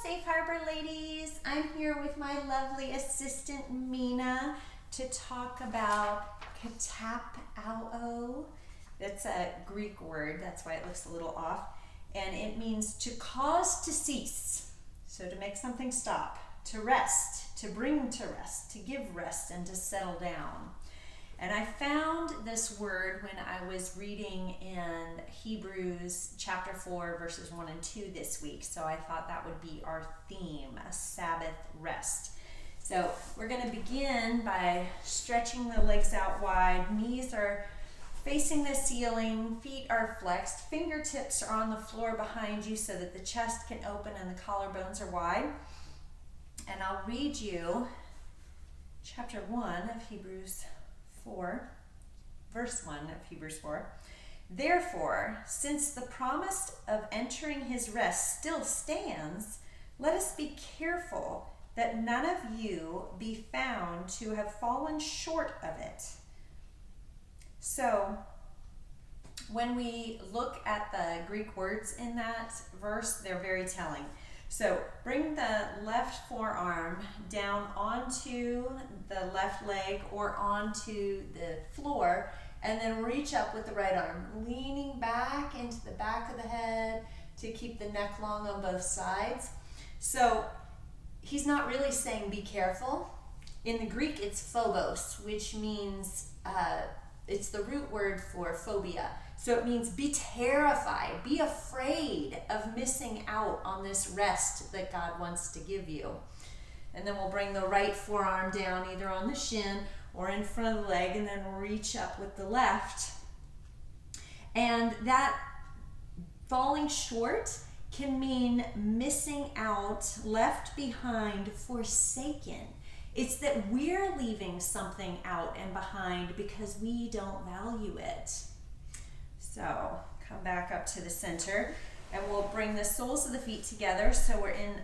Safe Harbor ladies. I'm here with my lovely assistant Mina to talk about katapαω. That's a Greek word, that's why it looks a little off. And it means to cause to cease. So to make something stop, to rest, to bring to rest, to give rest, and to settle down. And I found this word when I was reading in Hebrews chapter 4, verses 1 and 2 this week. So I thought that would be our theme, a Sabbath rest. So we're going to begin by stretching the legs out wide. Knees are facing the ceiling, feet are flexed, fingertips are on the floor behind you so that the chest can open and the collarbones are wide. And I'll read you chapter 1 of Hebrews 4, verse 1 of Hebrews 4. Therefore, since the promise of entering his rest still stands, let us be careful that none of you be found to have fallen short of it. So, when we look at the Greek words in that verse, they're very telling. So bring the left forearm down onto the left leg or onto the floor, and then reach up with the right arm, leaning back into the back of the head to keep the neck long on both sides. So he's not really saying be careful. In the Greek, it's phobos, which means it's the root word for phobia. So it means be terrified, be afraid of missing out on this rest that God wants to give you. And then we'll bring the right forearm down either on the shin or in front of the leg, and then reach up with the left. And that falling short can mean missing out, left behind, forsaken. It's that we're leaving something out and behind because we don't value it. So come back up to the center, and we'll bring the soles of the feet together so we're in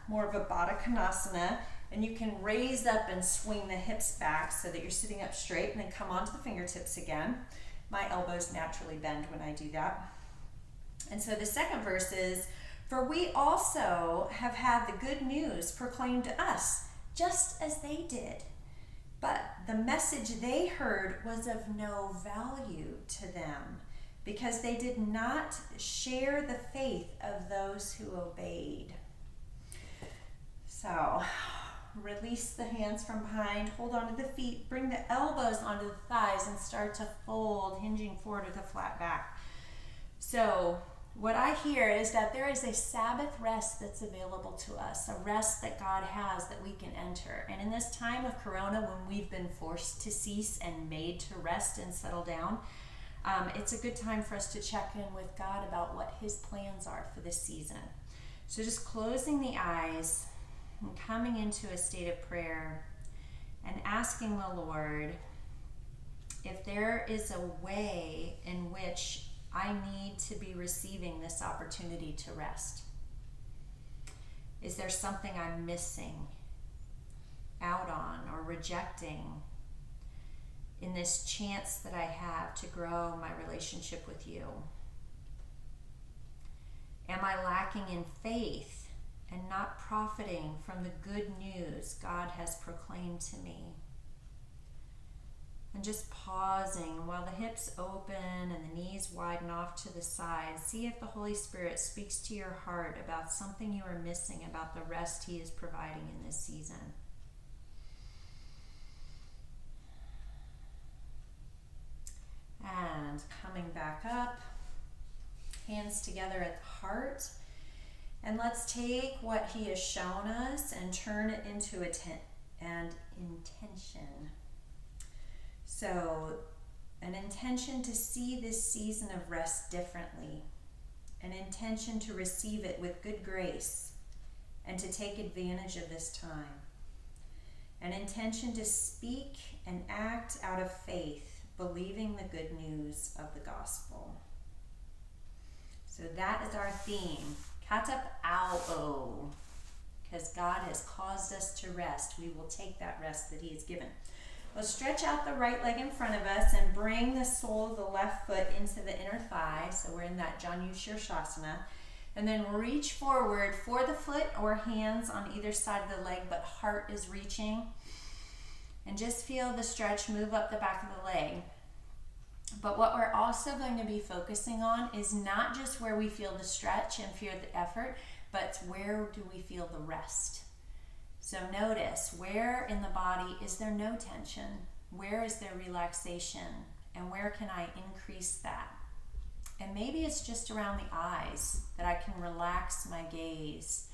more of a Baddha Konasana, and you can raise up and swing the hips back so that you're sitting up straight, and then come onto the fingertips again. My elbows naturally bend when I do that. And so the second verse is, for we also have had the good news proclaimed to us, just as they did. But the message they heard was of no value to them, because they did not share the faith of those who obeyed. So, release the hands from behind, hold onto the feet, bring the elbows onto the thighs, and start to fold, hinging forward with a flat back. So, what I hear is that there is a Sabbath rest that's available to us, a rest that God has that we can enter. And in this time of Corona, when we've been forced to cease and made to rest and settle down, it's a good time for us to check in with God about what his plans are for this season. So just closing the eyes and coming into a state of prayer and asking the Lord if there is a way in which I need to be receiving this opportunity to rest. Is there something I'm missing out on or rejecting in this chance that I have to grow my relationship with you? Am I lacking in faith and not profiting from the good news God has proclaimed to me? And just pausing while the hips open and the knees widen off to the side. See if the Holy Spirit speaks to your heart about something you are missing about the rest he is providing in this season. And coming back up, hands together at the heart. And let's take what he has shown us and turn it into an intention. So, an intention to see this season of rest differently. An intention to receive it with good grace and to take advantage of this time. An intention to speak and act out of faith, believing the good news of the gospel. So that is our theme, katapαω, because God has caused us to rest. We will take that rest that he has given. We'll stretch out the right leg in front of us and bring the sole of the left foot into the inner thigh. So we're in that Janu Shirshasana. And then reach forward for the foot or hands on either side of the leg, but heart is reaching. And just feel the stretch move up the back of the leg. But what we're also going to be focusing on is not just where we feel the stretch and feel the effort, but where do we feel the rest. So notice, where in the body is there no tension? Where is there relaxation? And where can I increase that? And maybe it's just around the eyes that I can relax my gaze,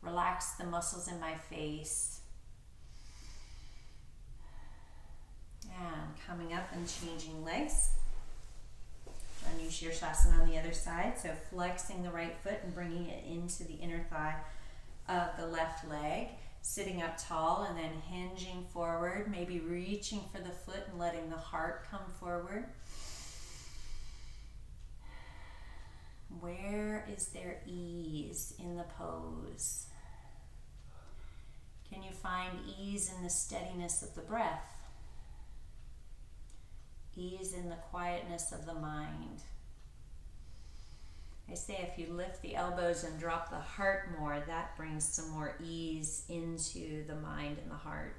relax the muscles in my face. And coming up and changing legs. Anu Shirshasana on the other side. So flexing the right foot and bringing it into the inner thigh of the left leg. Sitting up tall and then hinging forward. Maybe reaching for the foot and letting the heart come forward. Where is there ease in the pose? Can you find ease in the steadiness of the breath? Ease in the quietness of the mind. I say if you lift the elbows and drop the heart more, that brings some more ease into the mind and the heart.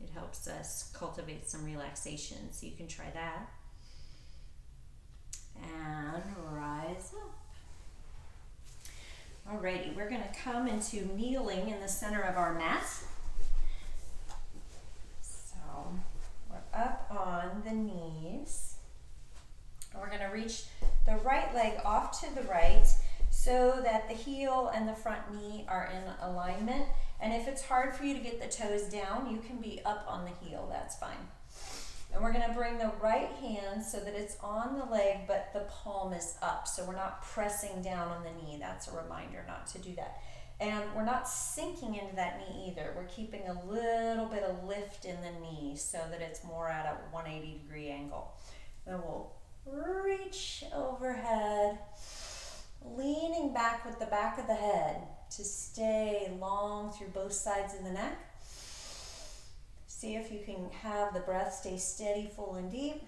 It helps us cultivate some relaxation, so you can try that. And rise up. Alrighty, we're going to come into kneeling in the center of our mat. So we're up on the knees. And we're going to reach the right leg off to the right so that the heel and the front knee are in alignment. And if it's hard for you to get the toes down, you can be up on the heel, that's fine. And we're going to bring the right hand so that it's on the leg, but the palm is up. So we're not pressing down on the knee. That's a reminder not to do that. And we're not sinking into that knee either. We're keeping a little bit of lift in the knee so that it's more at a 180-degree angle. Then we'll reach overhead, leaning back with the back of the head to stay long through both sides of the neck. See if you can have the breath stay steady, full and deep.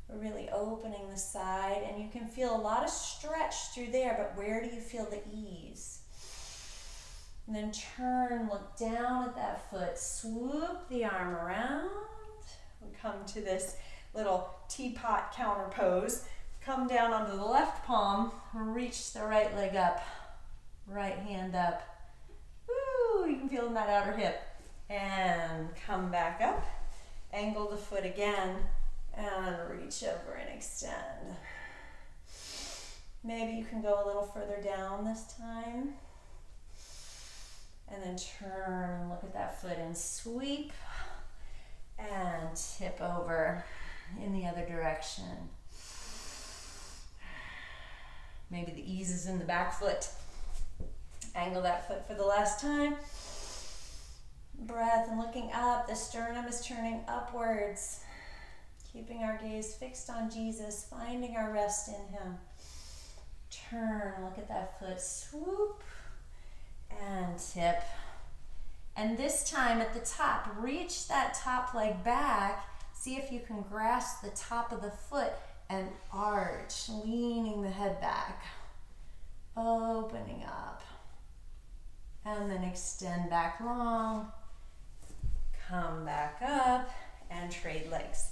We're really opening the side, and you can feel a lot of stretch through there, but where do you feel the ease? And then turn, look down at that foot, swoop the arm around. We come to this little teapot counter pose. Come down onto the left palm, reach the right leg up, right hand up. Woo, you can feel in that outer hip. And come back up, angle the foot again, and reach over and extend. Maybe you can go a little further down this time. And then turn and look at that foot and sweep and tip over in the other direction. Maybe the ease is in the back foot. Angle that foot for the last time. Breath and looking up, the sternum is turning upwards, keeping our gaze fixed on Jesus, finding our rest in Him. Turn, look at that foot, swoop, and tip. And this time at the top, reach that top leg back, see if you can grasp the top of the foot and arch, leaning the head back, opening up, and then extend back long. Come back up and trade legs.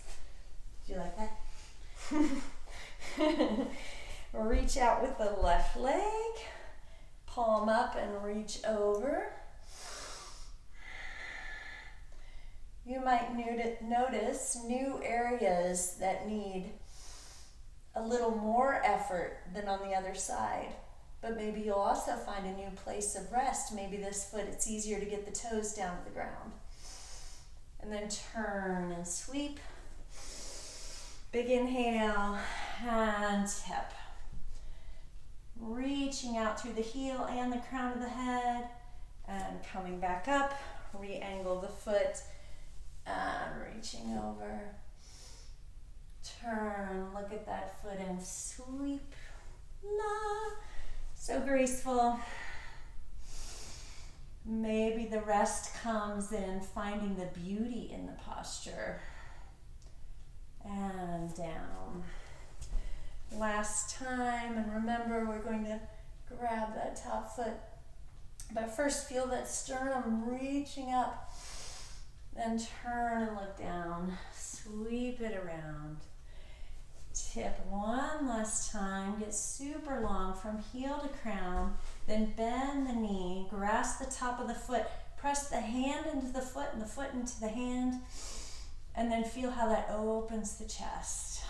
Do you like that? Reach out with the left leg, palm up and reach over. You might notice new areas that need a little more effort than on the other side. But maybe you'll also find a new place of rest. Maybe this foot, it's easier to get the toes down to the ground. And then turn and sweep. Big inhale and tip. Reaching out through the heel and the crown of the head. And coming back up, re-angle the foot and reaching over. Turn, look at that foot and sweep. La. So graceful. Maybe the rest comes in finding the beauty in the posture. And down. Last time, and remember we're going to grab that top foot. But first, feel that sternum reaching up. Then turn and look down. Sweep it around. Tip one last time. Get super long from heel to crown. Then bend the knee. Grasp the top of the foot. Press the hand into the foot and the foot into the hand. And then feel how that opens the chest.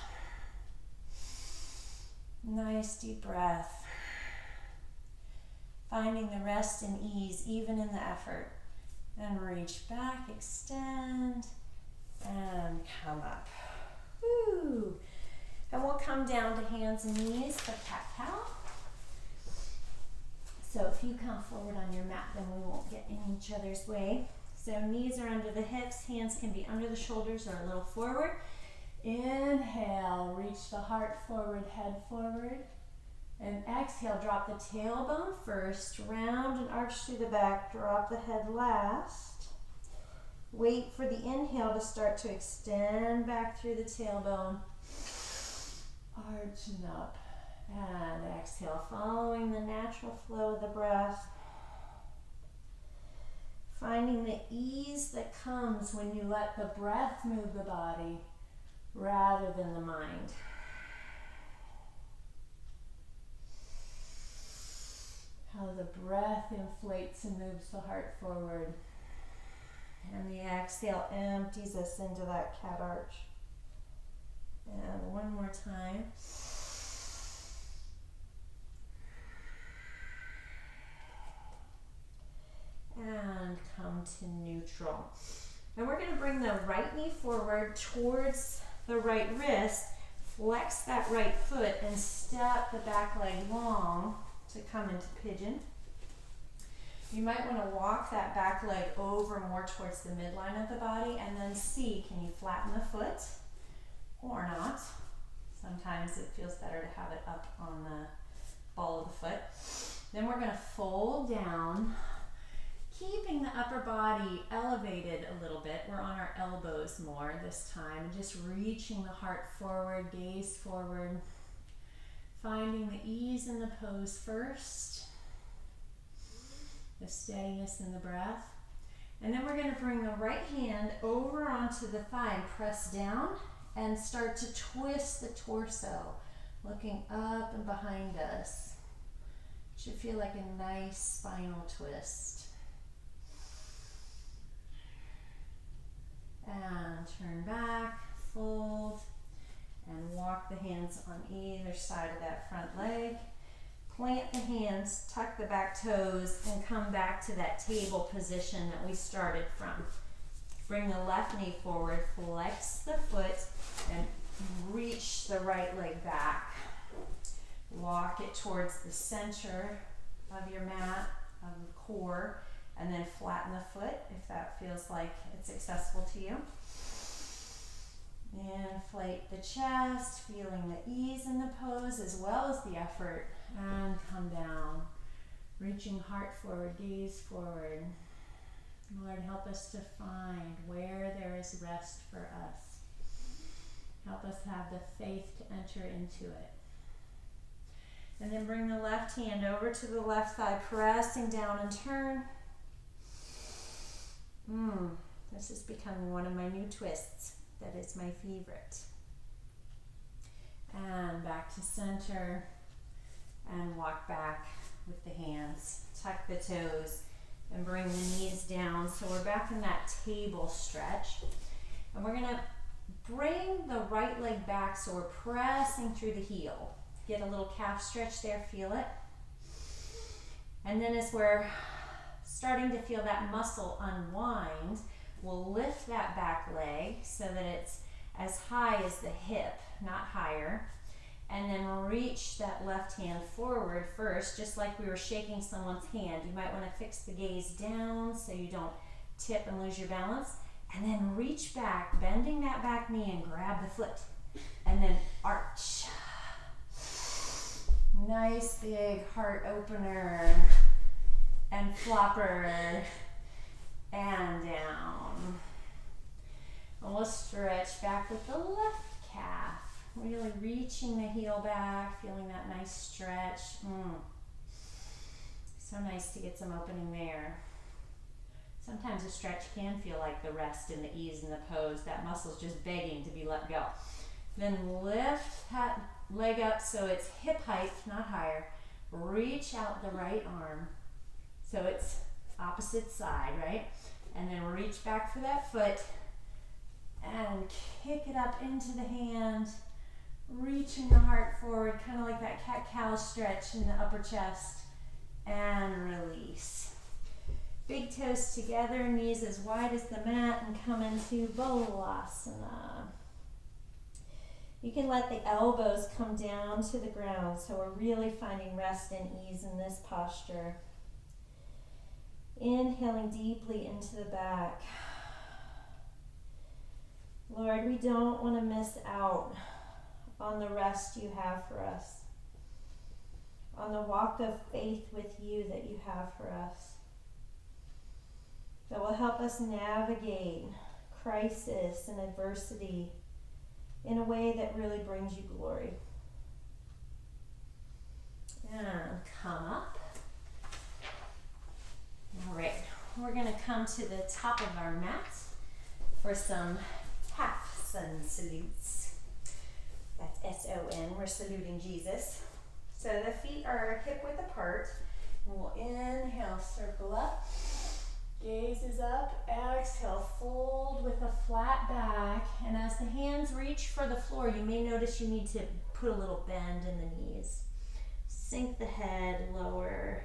Nice deep breath. Finding the rest and ease even in the effort. And reach back, extend, and come up. Woo. And we'll come down to hands and knees for cat-cow. So if you come forward on your mat, then we won't get in each other's way. So knees are under the hips, hands can be under the shoulders or a little forward. Inhale, reach the heart forward, head forward. And exhale, drop the tailbone first, round and arch through the back, drop the head last. Wait for the inhale to start to extend back through the tailbone, arch and up. And exhale, following the natural flow of the breath. Finding the ease that comes when you let the breath move the body rather than the mind. How the breath inflates and moves the heart forward. And the exhale empties us into that cat arch. And one more time. And come to neutral. And we're going to bring the right knee forward towards the right wrist. Flex that right foot and step the back leg long to come into pigeon. You might want to walk that back leg over more towards the midline of the body and then see, can you flatten the foot or not? Sometimes it feels better to have it up on the ball of the foot. Then we're going to fold down, keeping the upper body elevated a little bit. We're on our elbows more this time, and just reaching the heart forward, gaze forward. Finding the ease in the pose first, the steadiness in the breath. And then we're going to bring the right hand over onto the thigh and press down and start to twist the torso, looking up and behind us. It should feel like a nice spinal twist. And turn back, fold. And walk the hands on either side of that front leg. Plant the hands, tuck the back toes, and come back to that table position that we started from. Bring the left knee forward, flex the foot, and reach the right leg back. Walk it towards the center of your mat, of the core, and then flatten the foot if that feels like it's accessible to you. Inflate the chest, feeling the ease in the pose as well as the effort. And come down, reaching heart forward, gaze forward. Lord, help us to find where there is rest for us. Help us have the faith to enter into it. And then bring the left hand over to the left thigh, pressing down and turn. This is becoming one of my new twists. That is my favorite. And back to center. And walk back with the hands. Tuck the toes and bring the knees down. So we're back in that table stretch. And we're going to bring the right leg back so we're pressing through the heel. Get a little calf stretch there, feel it. And then as we're starting to feel that muscle unwind, we'll lift that back leg so that it's as high as the hip, not higher. And then reach that left hand forward first, just like we were shaking someone's hand. You might want to fix the gaze down so you don't tip and lose your balance. And then reach back, bending that back knee and grab the foot. And then arch. Nice big heart opener. And flopper. And down. And we'll stretch back with the left calf. Really reaching the heel back, feeling that nice stretch. So nice to get some opening there. Sometimes a stretch can feel like the rest and the ease in the pose. That muscle's just begging to be let go. Then lift that leg up so it's hip height, not higher. Reach out the right arm so it's opposite side, right? And then reach back for that foot and kick it up into the hand, reaching the heart forward, kind of like that cat-cow stretch in the upper chest, and release. Big toes together, knees as wide as the mat, and come into Balasana. You can let the elbows come down to the ground, so we're really finding rest and ease in this posture. Inhaling deeply into the back. Lord, we don't want to miss out on the rest you have for us, on the walk of faith with you that you have for us, that will help us navigate crisis and adversity in a way that really brings you glory. And come up. All right, we're going to come to the top of our mat for some half sun salutes. That's S-O-N, we're saluting Jesus. So the feet are hip width apart. We'll inhale, circle up. Gaze is up, exhale, fold with a flat back. And as the hands reach for the floor, you may notice you need to put a little bend in the knees. Sink the head lower.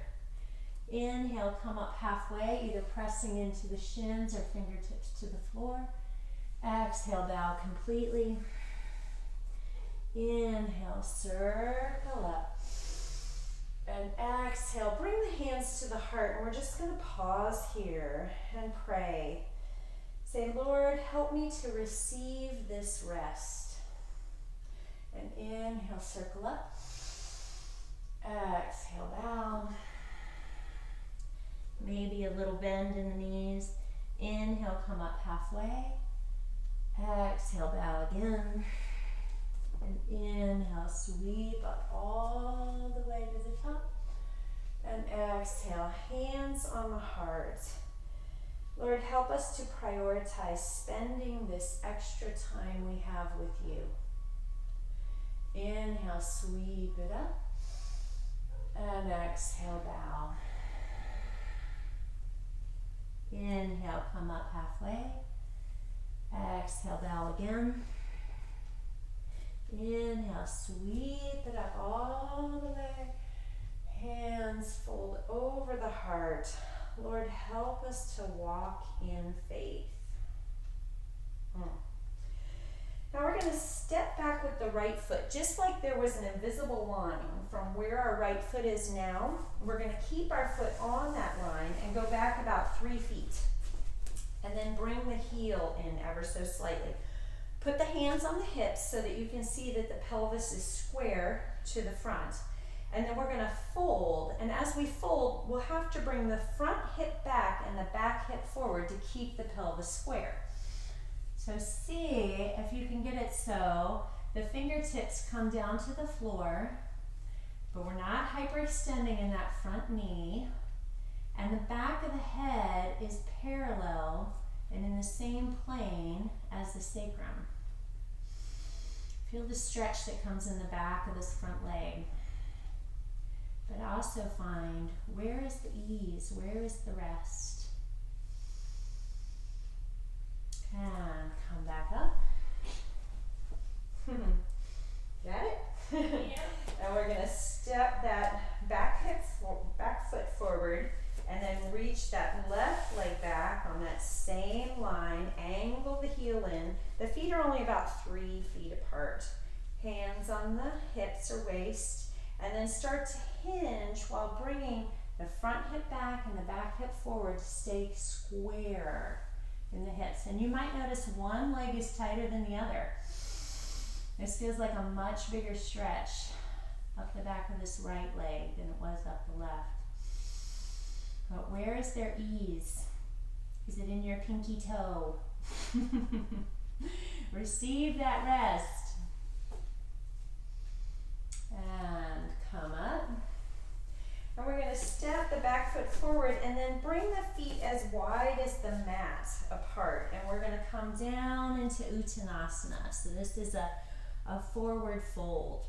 Inhale, come up halfway, either pressing into the shins or fingertips to the floor. Exhale, bow completely. Inhale, circle up. And exhale, bring the hands to the heart, and we're just going to pause here and pray. Say, Lord, help me to receive this rest. And inhale, circle up. Exhale, bow. Maybe a little bend in the knees. Inhale, come up halfway. Exhale, bow again. And inhale, sweep up all the way to the top. And exhale, hands on the heart. Lord, help us to prioritize spending this extra time we have with you. Inhale, sweep it up. And exhale, bow. Inhale, come up halfway. Exhale, bow again. Inhale, sweep it up all the way. Hands fold over the heart. Lord, help us to walk in faith. Now we're going to step back with the right foot, just like there was an invisible line from where our right foot is now. We're going to keep our foot on that line and go back about 3 feet. And then bring the heel in ever so slightly. Put the hands on the hips so that you can see that the pelvis is square to the front. And then we're going to fold, and as we fold, we'll have to bring the front hip back and the back hip forward to keep the pelvis square. So see if you can get it so the fingertips come down to the floor, but we're not hyperextending in that front knee, and the back of the head is parallel and in the same plane as the sacrum. Feel the stretch that comes in the back of this front leg. But also find, where is the ease? Where is the rest? And come back up. Got it? Yeah. And we're going to step that back foot forward, and then reach that left leg back on that same line. Angle the heel in. The feet are only about 3 feet apart. Hands on the hips or waist. And then start to hinge while bringing the front hip back and the back hip forward to stay square in the hips. And you might notice one leg is tighter than the other. This feels like a much bigger stretch up the back of this right leg than it was up the left. But where is there ease? Is it in your pinky toe? Receive that rest. And come up. And we're going to step the back forward, and then bring the feet as wide as the mat apart. And we're gonna come down into Uttanasana. So this is a forward fold.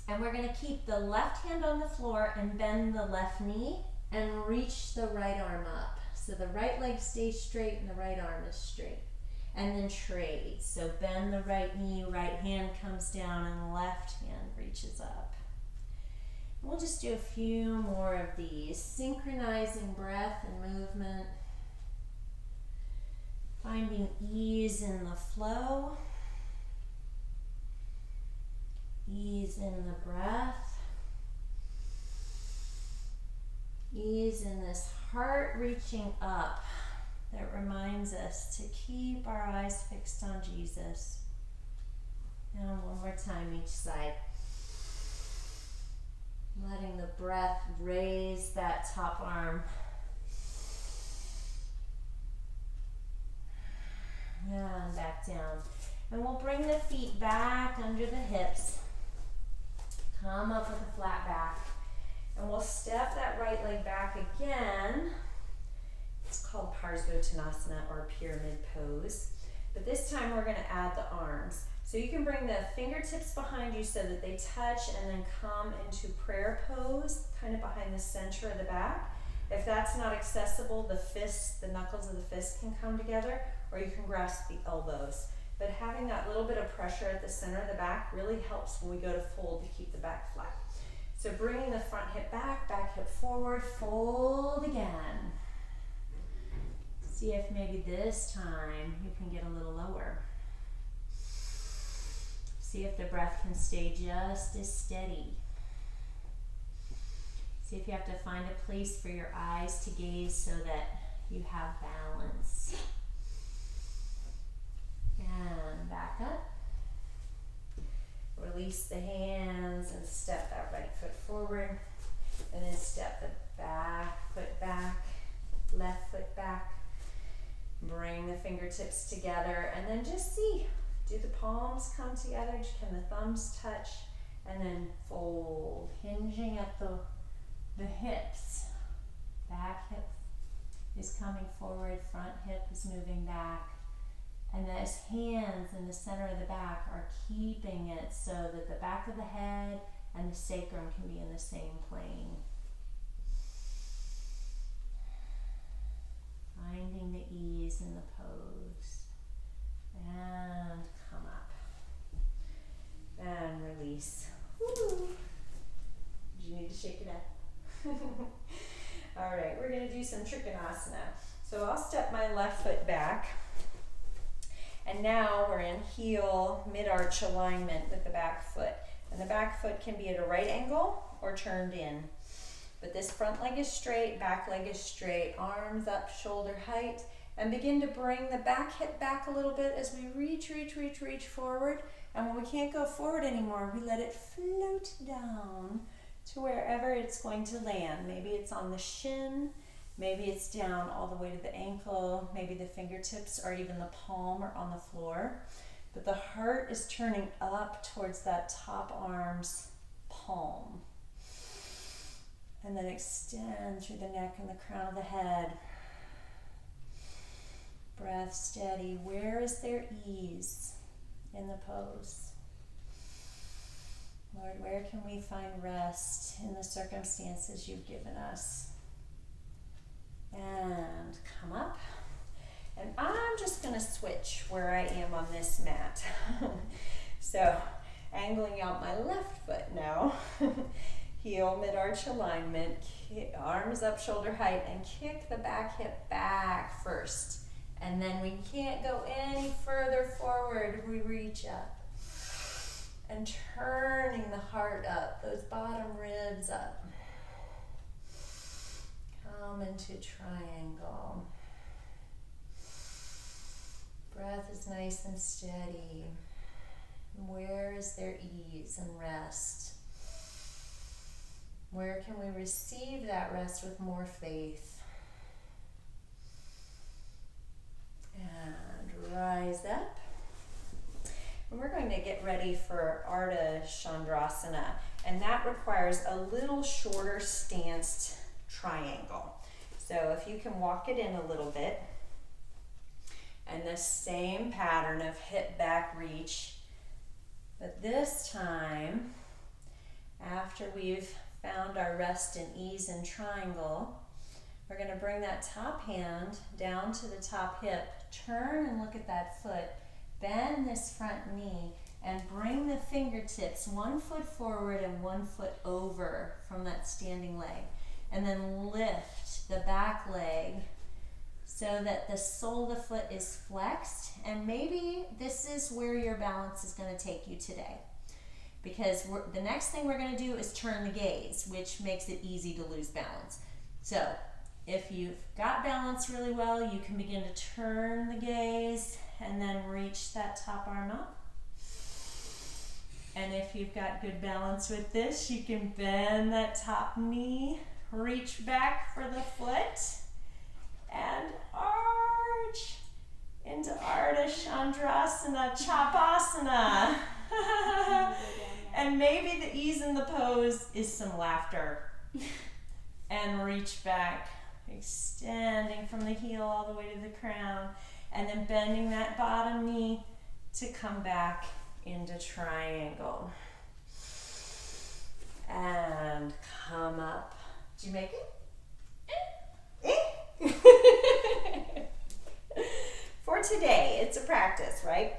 And we're gonna keep the left hand on the floor and bend the left knee and reach the right arm up. So the right leg stays straight and the right arm is straight. And then trade. So bend the right knee, right hand comes down, and the left hand reaches up. We'll just do a few more of these, synchronizing breath and movement, finding ease in the flow, ease in the breath, ease in this heart reaching up that reminds us to keep our eyes fixed on Jesus. And one more time each side. Letting the breath raise that top arm. And back down. And we'll bring the feet back under the hips. Come up with a flat back. And we'll step that right leg back again. It's called Parsvottanasana or pyramid pose. But this time we're going to add the arms. So you can bring the fingertips behind you so that they touch and then come into prayer pose, kind of behind the center of the back. If that's not accessible, the fists, the knuckles of the fists can come together, or you can grasp the elbows. But having that little bit of pressure at the center of the back really helps when we go to fold to keep the back flat. So bringing the front hip back hip forward, fold again. See if maybe this time you can get a little lower. See if the breath can stay just as steady. See if you have to find a place for your eyes to gaze so that you have balance. And back up. Release the hands and step that right foot forward. And then step the back foot back, left foot back. Bring the fingertips together and then just see. Do the palms come together? Can the thumbs touch? And then fold, hinging at the hips. Back hip is coming forward, front hip is moving back. And those hands in the center of the back are keeping it so that the back of the head and the sacrum can be in the same plane. Finding the ease in the pose. And come up. And release. Woo. Do you need to shake it up? All right, we're going to do some Trikonasana. So I'll step my left foot back. And now we're in heel mid-arch alignment with the back foot. And the back foot can be at a right angle or turned in. But this front leg is straight, back leg is straight, arms up, shoulder height. And begin to bring the back hip back a little bit as we reach forward. And when we can't go forward anymore, we let it float down to wherever it's going to land. Maybe it's on the shin, maybe it's down all the way to the ankle, maybe the fingertips or even the palm are on the floor. But the heart is turning up towards that top arm's palm. And then extend through the neck and the crown of the head. Breath steady. Where is there ease in the pose? Lord, where can we find rest in the circumstances you've given us? And come up. And I'm just going to switch where I am on this mat. So, angling out my left foot now. Heel mid-arch alignment. Arms up, shoulder height, and kick the back hip back first. And then we can't go any further forward. We reach up. And turning the heart up, those bottom ribs up. Come into triangle. Breath is nice and steady. Where is there ease and rest? Where can we receive that rest with more faith? And rise up. And we're going to get ready for Ardha Chandrasana. And that requires a little shorter stance triangle. So if you can walk it in a little bit, and the same pattern of hip back reach, but this time, after we've found our rest and ease in triangle, we're going to bring that top hand down to the top hip, turn and look at that foot, bend this front knee, and bring the fingertips 1 foot forward and 1 foot over from that standing leg. And then lift the back leg so that the sole of the foot is flexed. And maybe this is where your balance is going to take you today. Because the next thing we're going to do is turn the gaze, which makes it easy to lose balance. So if you've got balance really well, you can begin to turn the gaze and then reach that top arm up. And if you've got good balance with this, you can bend that top knee, reach back for the foot, and arch into Ardha Chandrasana, Chapasana. And maybe the ease in the pose is some laughter. And reach back, extending from the heel all the way to the crown, and then bending that bottom knee to come back into triangle. And come up. Did you make it? For today, it's a practice, right?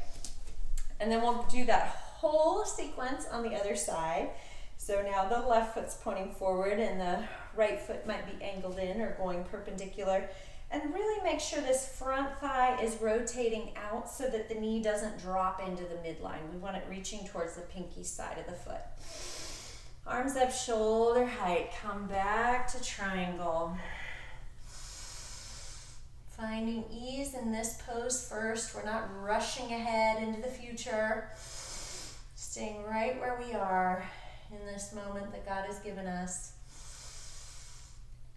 And then we'll do that whole sequence on the other side. So now the left foot's pointing forward and the right foot might be angled in or going perpendicular. And really make sure this front thigh is rotating out so that the knee doesn't drop into the midline. We want it reaching towards the pinky side of the foot. Arms up, shoulder height. Come back to triangle. Finding ease in this pose first. We're not rushing ahead into the future. Staying right where we are in this moment that God has given us.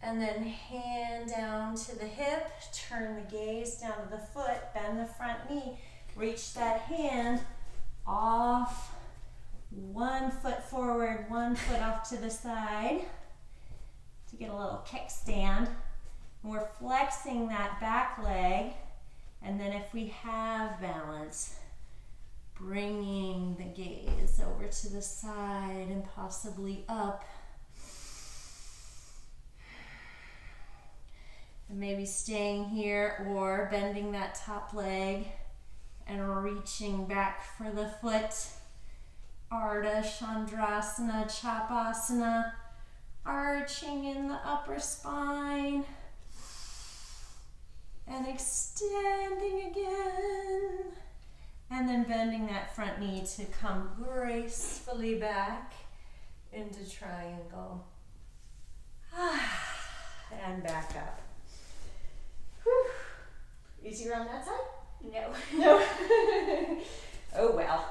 And then hand down to the hip, turn the gaze down to the foot, bend the front knee, reach that hand off, 1 foot forward, 1 foot off to the side to get a little kickstand. And we're flexing that back leg, and then if we have balance, bringing the gaze over to the side and possibly up. And maybe staying here or bending that top leg and reaching back for the foot. Ardha Chandrasana, Chapasana, arching in the upper spine and extending again. And then bending that front knee to come gracefully back into triangle. And back up. Whew. Easier on that side? No. Oh well.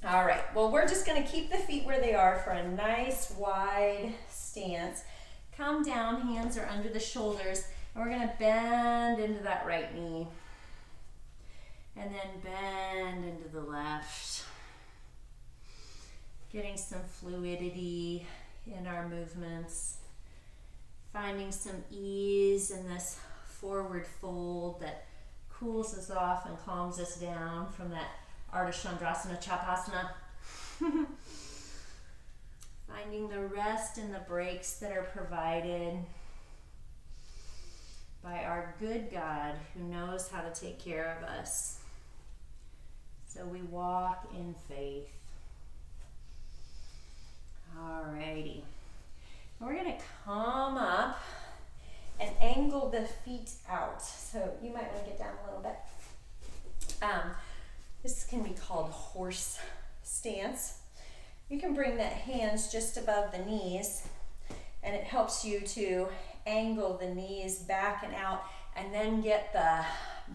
All right, well we're just gonna keep the feet where they are for a nice wide stance. Come down, hands are under the shoulders, and we're gonna bend into that right knee. And then bend into the left. Getting some fluidity in our movements. Finding some ease in this forward fold that cools us off and calms us down from that Ardha Chandrasana, Chapasana. Finding the rest and the breaks that are provided by our good God who knows how to take care of us. So we walk in faith. Alrighty. We're going to come up and angle the feet out. So you might want to get down a little bit. This can be called horse stance. You can bring that hands just above the knees, and it helps you to angle the knees back and out, and then get the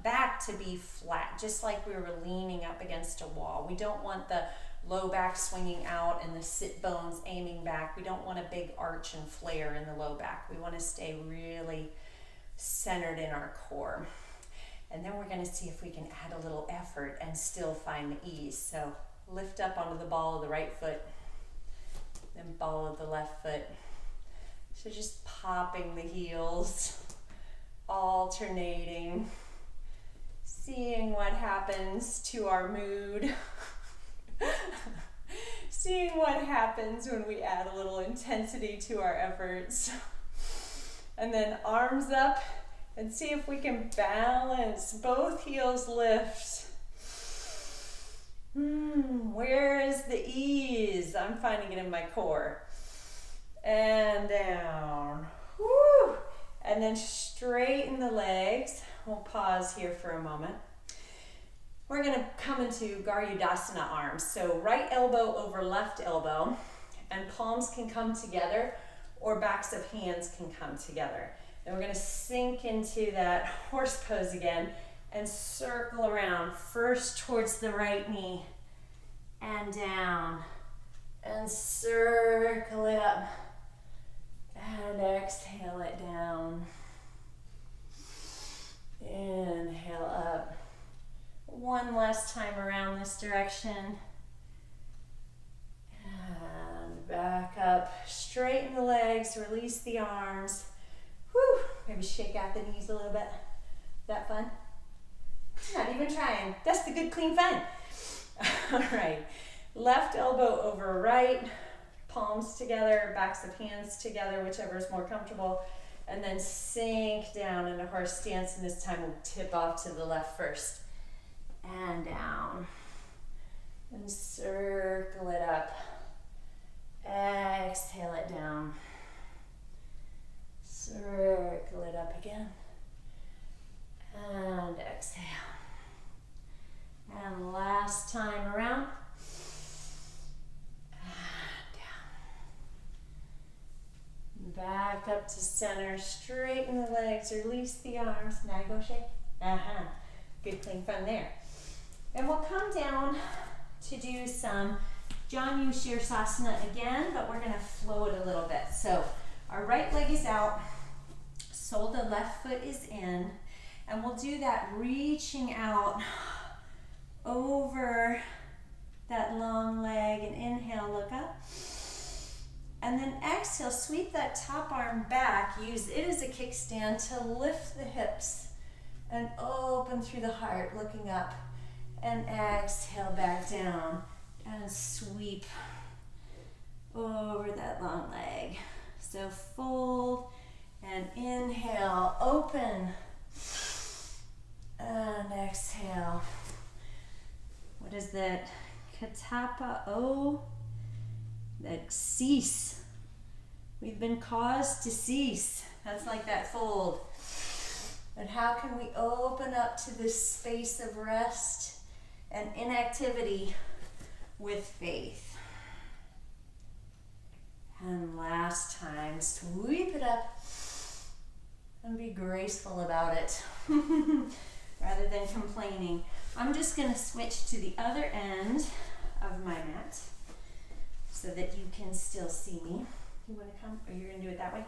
back to be flat, just like we were leaning up against a wall. We don't want the low back swinging out and the sit bones aiming back. We don't want a big arch and flare in the low back. We want to stay really centered in our core. And then we're going to see if we can add a little effort and still find the ease. So lift up onto the ball of the right foot, then ball of the left foot, So just popping the heels, alternating, seeing what happens to our mood, seeing what happens when we add a little intensity to our efforts. And then arms up and see if we can balance, both heels lift. Where is the ease? I'm finding it in my core. And down. Woo! And then straighten the legs. We'll pause here for a moment. We're going to come into Garudasana arms. So right elbow over left elbow, and palms can come together or backs of hands can come together. And we're going to sink into that horse pose again and circle around, first towards the right knee and down, and circle it up and exhale it down. Inhale up. One last time around this direction. And back up. Straighten the legs, release the arms. Whew. Maybe shake out the knees a little bit. Is that fun? Not even trying. That's the good, clean fun. All right. Left elbow over right. Palms together, backs of hands together, whichever is more comfortable. And then sink down in a horse stance, and this time we'll tip off to the left first. And down. And circle it up. Exhale it down. Circle it up again. And exhale. And last time around. Back up to center, straighten the legs, release the arms. Now go shake. Good clean fun there. And we'll come down to do some Janu Shirsasana again, but we're going to float a little bit. So our right leg is out, sole of the left foot is in, and we'll do that reaching out over that long leg, and inhale, look up. And then exhale, sweep that top arm back. Use it as a kickstand to lift the hips and open through the heart, looking up. And exhale back down and sweep over that long leg. So fold and inhale, open. And exhale. What is that? Katapa'o. That cease. We've been caused to cease. That's like that fold. And how can we open up to this space of rest and inactivity with faith? And last time, sweep it up and be graceful about it rather than complaining. I'm just going to switch to the other end of my mat, so that you can still see me. You want to come? Or you're going to do it that way?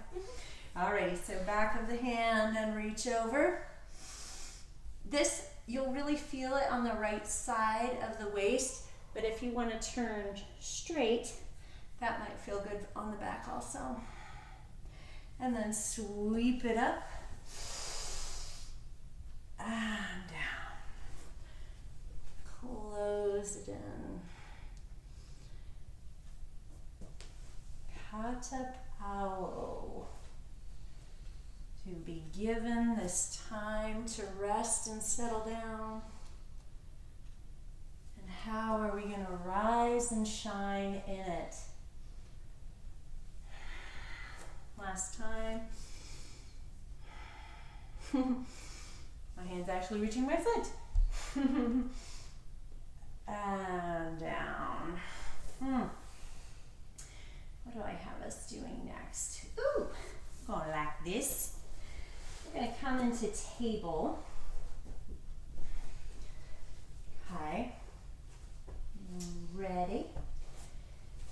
Alrighty, so back of the hand and reach over. This, you'll really feel it on the right side of the waist, but if you want to turn straight, that might feel good on the back also. And then sweep it up and down. Close it in. Katapa'o. To be given this time to rest and settle down. And how are we going to rise and shine in it? Last time. My hand's actually reaching my foot. And down. What do I have us doing next? Ooh, going like this. We're going to come into table. Okay. Ready?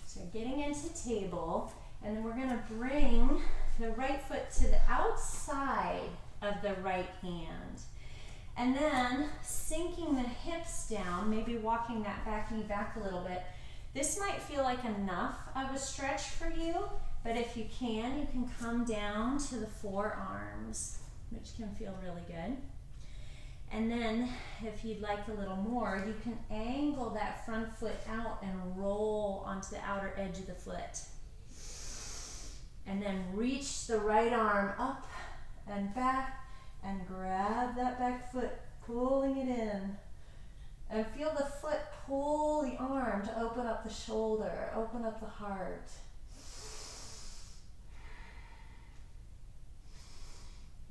So getting into table, and then we're going to bring the right foot to the outside of the right hand. And then sinking the hips down, maybe walking that back knee back a little bit. This might feel like enough of a stretch for you, But if you can come down to the forearms, which can feel really good. And then if you'd like a little more, you can angle that front foot out and roll onto the outer edge of the foot. And then reach the right arm up and back and grab that back foot, pulling it in. And feel the foot pull the arm to open up the shoulder, open up the heart.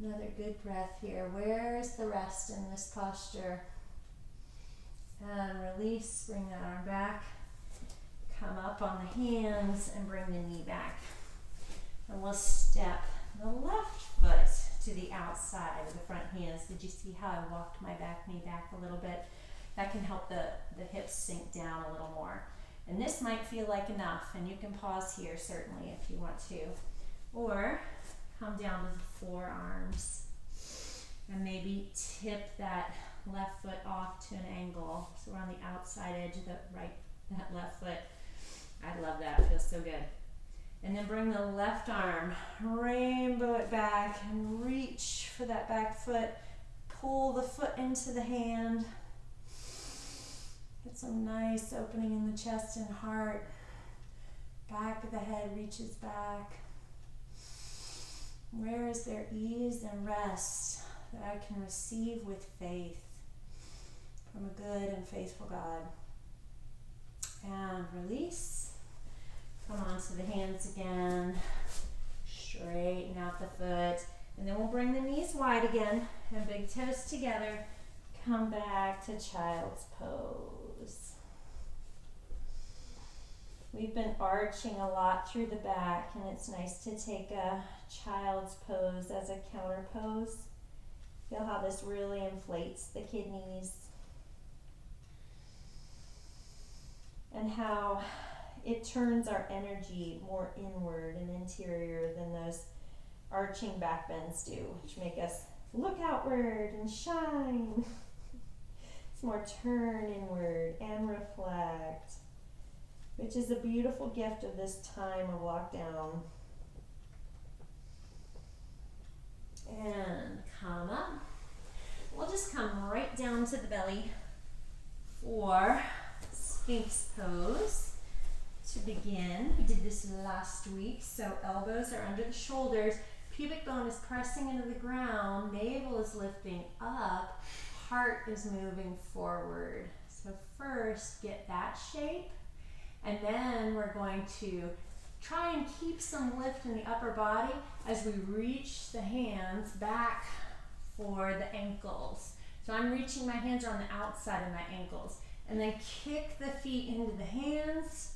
Another good breath here. Where is the rest in this posture? And release, bring that arm back. Come up on the hands and bring the knee back. And we'll step the left foot to the outside of the front hands. Did you see how I walked my back knee back a little bit? That can help the hips sink down a little more. And this might feel like enough, and you can pause here certainly if you want to. Or come down to the forearms and maybe tip that left foot off to an angle. So we're on the outside edge of that left foot. I love that, it feels so good. And then bring the left arm, rainbow it back and reach for that back foot. Pull the foot into the hand. Get some nice opening in the chest and heart. Back of the head reaches back. Where is there ease and rest that I can receive with faith from a good and faithful God? And release. Come onto the hands again. Straighten out the foot. And then we'll bring the knees wide again and big toes together. Come back to child's pose. We've been arching a lot through the back, and it's nice to take a child's pose as a counter pose. Feel how this really inflates the kidneys. And how it turns our energy more inward and interior than those arching back bends do, which make us look outward and shine. It's more turn inward and reflect, which is a beautiful gift of this time of lockdown. And come up. We'll just come right down to the belly for Sphinx pose. To begin, we did this last week, so elbows are under the shoulders, pubic bone is pressing into the ground, navel is lifting up, heart is moving forward. So first, get that shape, and then we're going to try and keep some lift in the upper body as we reach the hands back for the ankles. So I'm reaching my hands on the outside of my ankles, and then kick the feet into the hands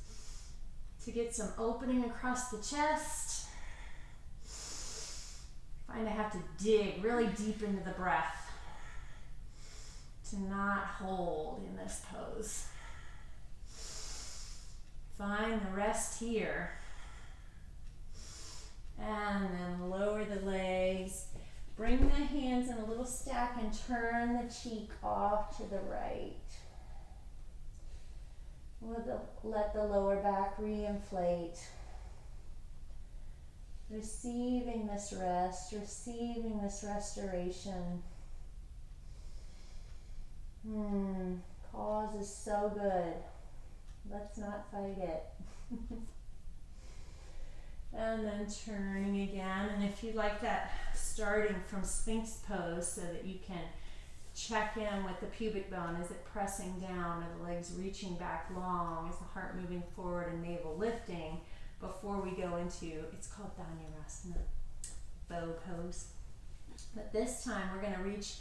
to get some opening across the chest. Find I have to dig really deep into the breath to not hold in this pose. Find the rest here. And then lower the legs. Bring the hands in a little stack and turn the cheek off to the right. Let the lower back re-inflate. Receiving this rest, receiving this restoration. Pause is so good. Let's not fight it. And then turning again. And if you like that, starting from Sphinx pose so that you can check in with the pubic bone. Is it pressing down? Are the legs reaching back long? Is the heart moving forward and navel lifting? Before we go into, it's called Dhanurasana, bow pose. But this time we're going to reach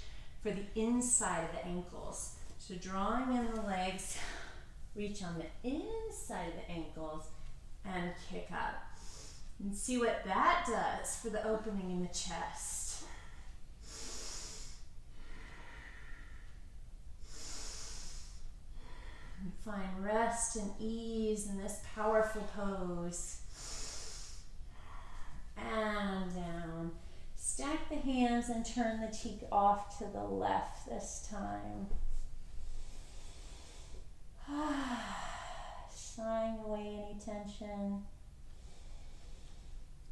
for the inside of the ankles. So drawing in the legs, reach on the inside of the ankles and kick up. And see what that does for the opening in the chest. And find rest and ease in this powerful pose. And down. Stack the hands and turn the cheek off to the left this time. Sighing away any tension.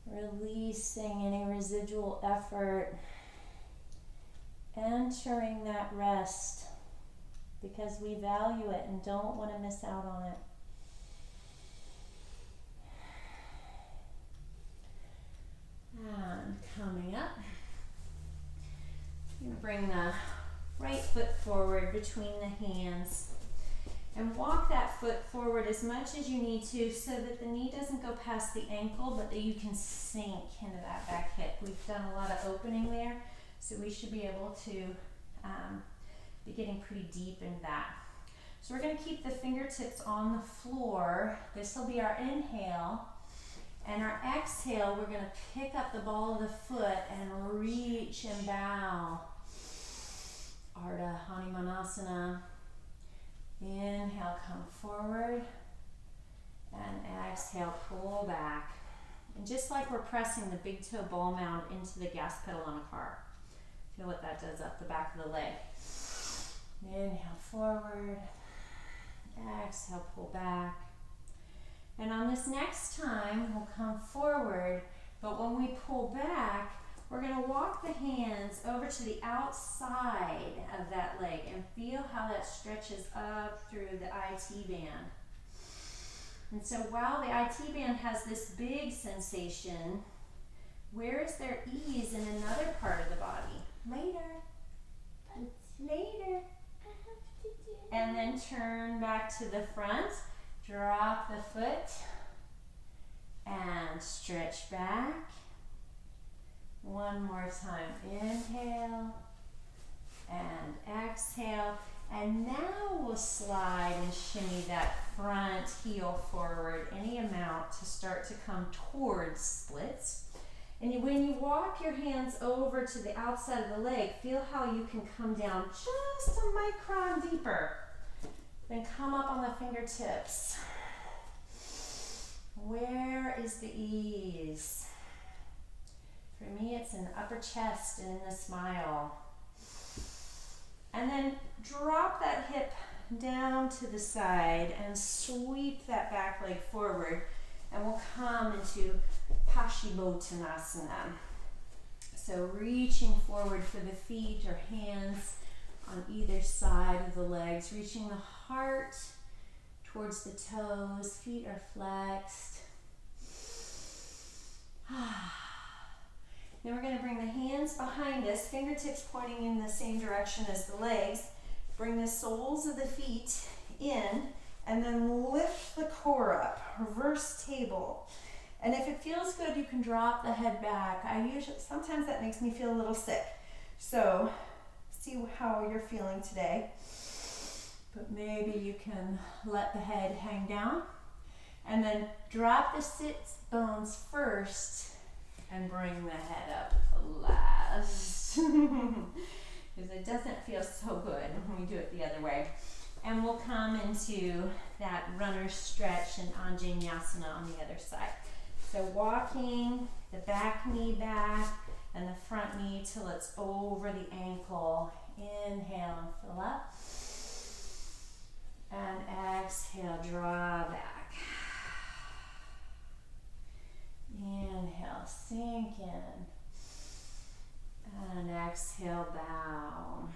Releasing any residual effort. Entering that rest because we value it and don't want to miss out on it. And coming up, you're going to bring the right foot forward between the hands and walk that foot forward as much as you need to so that the knee doesn't go past the ankle, but that you can sink into that back hip. We've done a lot of opening there, so we should be able to be getting pretty deep in that. So we're going to keep the fingertips on the floor. This will be our inhale. And our exhale, we're going to pick up the ball of the foot and reach and bow. Ardha Hanumanasana. Inhale, come forward. And exhale, pull back. And just like we're pressing the big toe ball mound into the gas pedal on a car. Feel what that does up the back of the leg. Inhale, forward. Exhale, pull back. And on this next time, we'll come forward, but when we pull back, we're going to walk the hands over to the outside of that leg and feel how that stretches up through the IT band. And so while the IT band has this big sensation, where is there ease in another part of the body? Later. Later. And then turn back to the front. Drop the foot and stretch back. One more time. Inhale and exhale. And now we'll slide and shimmy that front heel forward any amount to start to come towards splits. And when you walk your hands over to the outside of the leg, feel how you can come down just a micron deeper. Then come up on the fingertips. Where is the ease? For me, it's in the upper chest and in the smile. And then drop that hip down to the side and sweep that back leg forward. And we'll come into Paschimottanasana. So reaching forward for the feet or hands on either side of the legs, reaching the heart towards the toes, feet are flexed. Then we're going to bring the hands behind us, fingertips pointing in the same direction as the legs. Bring the soles of the feet in and then lift the core up, reverse table. And if it feels good, you can drop the head back. Sometimes that makes me feel a little sick. So see how you're feeling today. But maybe you can let the head hang down and then drop the sit bones first and bring the head up last. Because it doesn't feel so good when we do it the other way. And we'll come into that runner stretch and Anjaneyasana on the other side. So walking the back knee back and the front knee till it's over the ankle. Inhale and fill up. And exhale, draw back. Inhale, sink in. And exhale, bow.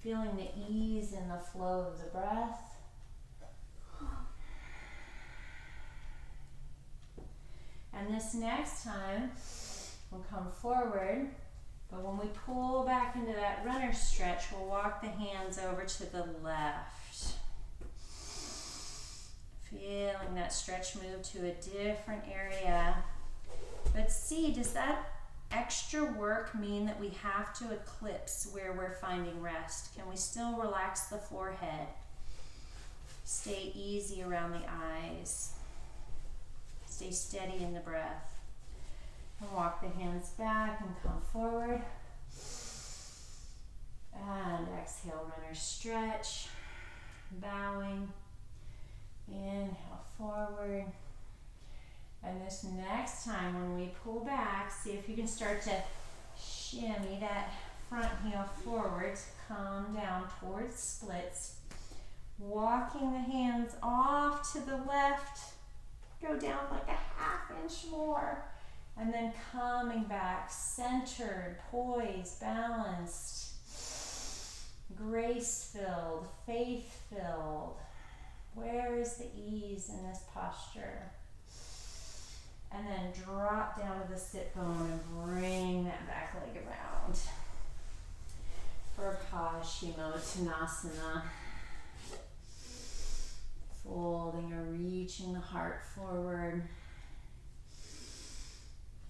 Feeling the ease in the flow of the breath. And this next time, we'll come forward, but when we pull back into that runner stretch, we'll walk the hands over to the left. Feeling that stretch move to a different area. But see, does that extra work mean that we have to eclipse where we're finding rest? Can we still relax the forehead? Stay easy around the eyes. Stay steady in the breath. And walk the hands back and come forward. And exhale, runner stretch. Bowing. Inhale forward. And this next time when we pull back, see if you can start to shimmy that front heel forward to come down towards splits. Walking the hands off to the left. Go down like a half inch more. And then coming back, centered, poised, balanced, grace-filled, faith-filled. Where is the ease in this posture? And then drop down to the sit bone and bring that back leg around for Paschimottanasana. Folding or reaching the heart forward.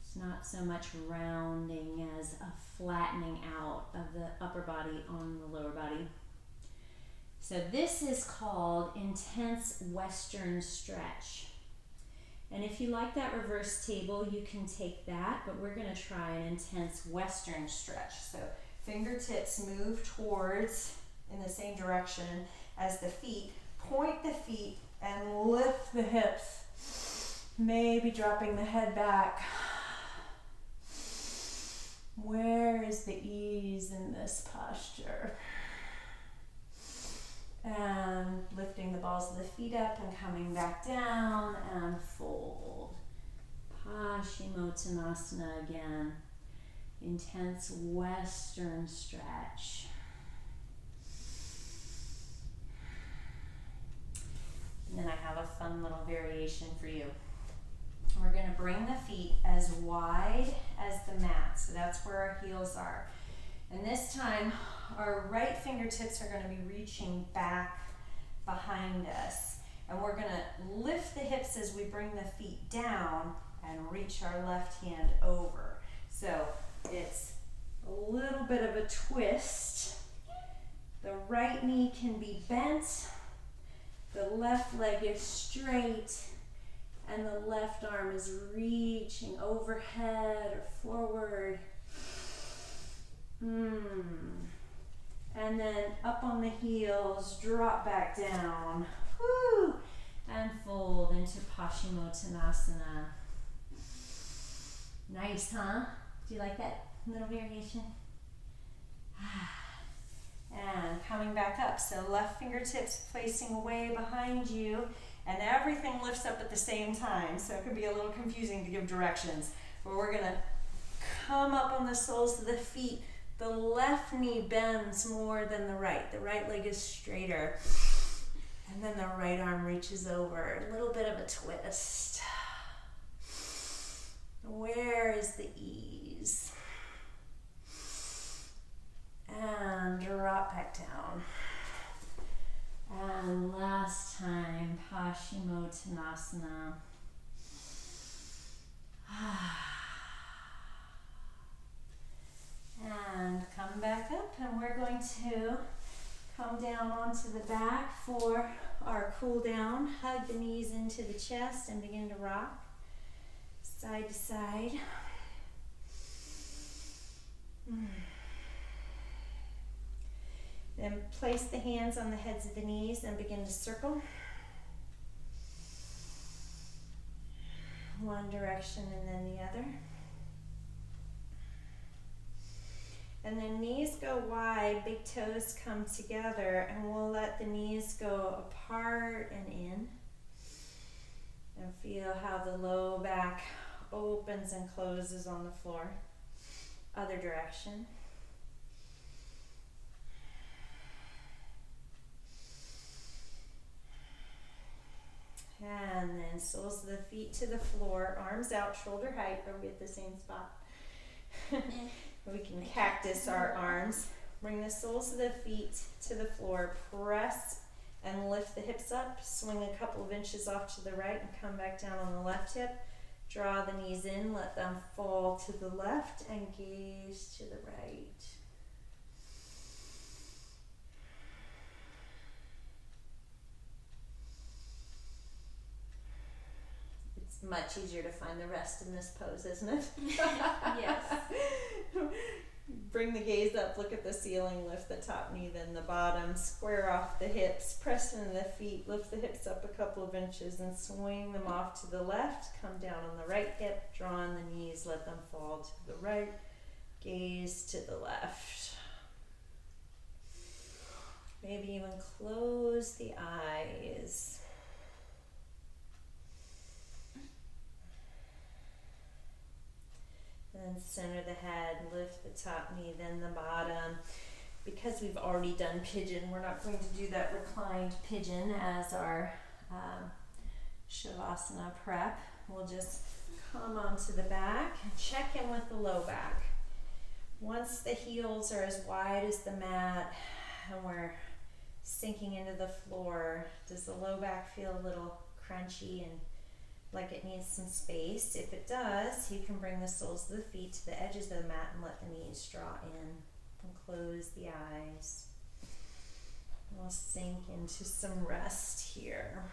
It's not so much rounding as a flattening out of the upper body on the lower body. So this is called intense Western stretch. And if you like that reverse table, you can take that, but we're going to try an intense Western stretch. So fingertips move towards in the same direction as the feet. Point the feet and lift the hips, maybe dropping the head back. Where is the ease in this posture? And lifting the balls of the feet up and coming back down and fold. Paschimottanasana again. Intense Western stretch. And then I have a fun little variation for you. We're going to bring the feet as wide as the mat. So that's where our heels are. And this time, our right fingertips are going to be reaching back behind us. And we're going to lift the hips as we bring the feet down and reach our left hand over. So it's a little bit of a twist. The right knee can be bent. The left leg is straight. And the left arm is reaching overhead or forward. And then up on the heels, drop back down. Woo! And fold into Paschimottanasana. Nice, huh? Do you like that little variation? And coming back up. So left fingertips placing way behind you. And everything lifts up at the same time, so it can be a little confusing to give directions. But we're going to come up on the soles of the feet. The left knee bends more than the right. The right leg is straighter. And then the right arm reaches over. A little bit of a twist. Where is the ease? And drop back down. And last time, Paschimottanasana. And come back up, and we're going to come down onto the back for our cool down. Hug the knees into the chest and begin to rock side to side. Then place the hands on the heads of the knees and begin to circle. One direction and then the other. And then knees go wide, big toes come together, and we'll let the knees go apart and in. And feel how the low back opens and closes on the floor. Other direction. And then soles of the feet to the floor, arms out, shoulder height. Are we at the same spot? We can cactus our arms. Bring the soles of the feet to the floor. Press and lift the hips up. Swing a couple of inches off to the right and come back down on the left hip. Draw the knees in, let them fall to the left and gaze to the right. Much easier to find the rest in this pose, isn't it? Yes. Bring the gaze up, look at the ceiling, lift the top knee, then the bottom, square off the hips, press into the feet, lift the hips up a couple of inches and swing them off to the left, come down on the right hip, draw on the knees, let them fall to the right, gaze to the left. Maybe even close the eyes. top knee, then the bottom. Because we've already done pigeon, we're not going to do that reclined pigeon as our Shavasana prep. We'll just come onto the back and check in with the low back. Once the heels are as wide as the mat and we're sinking into the floor, does the low back feel a little crunchy and like it needs some space? If it does, you can bring the soles of the feet to the edges of the mat and let the knees draw in and close the eyes. We'll sink into some rest here.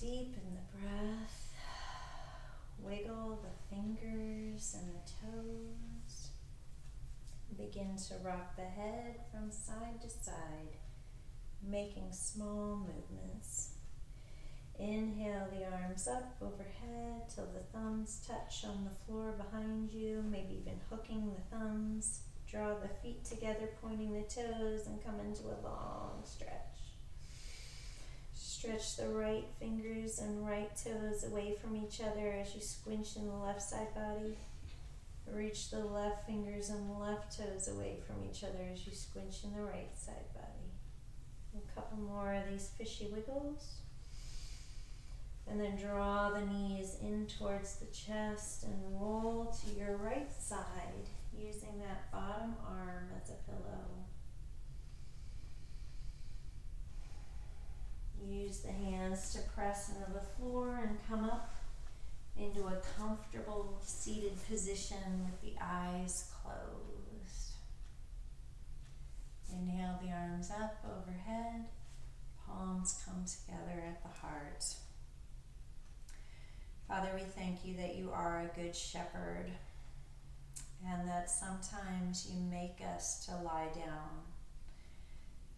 Deepen the breath, wiggle the fingers and the toes, begin to rock the head from side to side, making small movements. Inhale the arms up overhead till the thumbs touch on the floor behind you, maybe even hooking the thumbs. Draw the feet together, pointing the toes, and come into a long stretch. Stretch the right fingers and right toes away from each other as you squinch in the left side body. Reach the left fingers and left toes away from each other as you squinch in the right side body. A couple more of these fishy wiggles. And then draw the knees in towards the chest and roll to your right side, using that bottom arm as a pillow. Use the hands to press into the floor and come up into a comfortable seated position with the eyes closed. Inhale the arms up overhead, palms come together at the heart. Father, we thank you that you are a good shepherd and that sometimes you make us to lie down.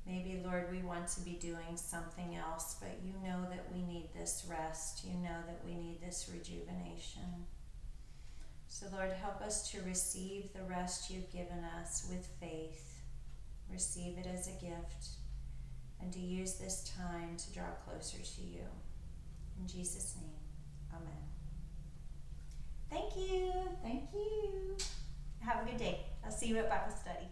Maybe, Lord, we want to be doing something else, but you know that we need this rest. You know that we need this rejuvenation. So, Lord, help us to receive the rest you've given us with faith. Receive it as a gift and to use this time to draw closer to you. In Jesus' name, amen. Thank you. Thank you. Have a good day. I'll see you at Bible study.